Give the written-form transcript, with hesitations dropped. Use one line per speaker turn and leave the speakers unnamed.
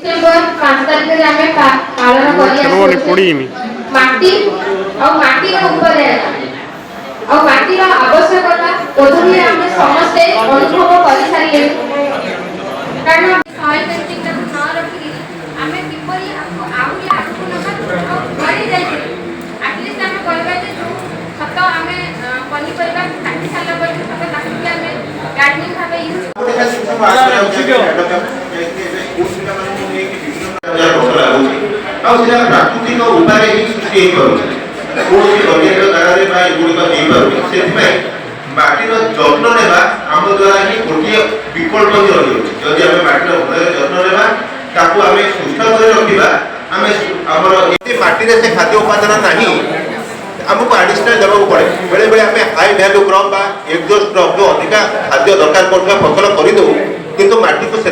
5 तारिख आम पालन माटी माटीर आवश्यकता बोधे आम समस्ते अनुभव कर सारे कारण न रखी आम किपरि आहरी आगू नवा आटलिस्ट आम कहवा जो खत आम पनीपरिया काटी सारा पर खत ताकि आम गार्डनिंग भाव
प्राकृतिक उपाय ही सृष्टि माटीर जत्न नेबा आम द्वारा ही गोटे विकल्प ही रही जदि आम माटीर भल जत्न नेबा ताकू आम सुस्थ कर रखा आम आमर माटी से खाद्य उपादान नहीं आमको एडिशनल देवाक पड़े बेले बेले आम high value crop exhaust crop जो अधिका खाद्य दरकार पड़ता फसल करदे किंतु माटी को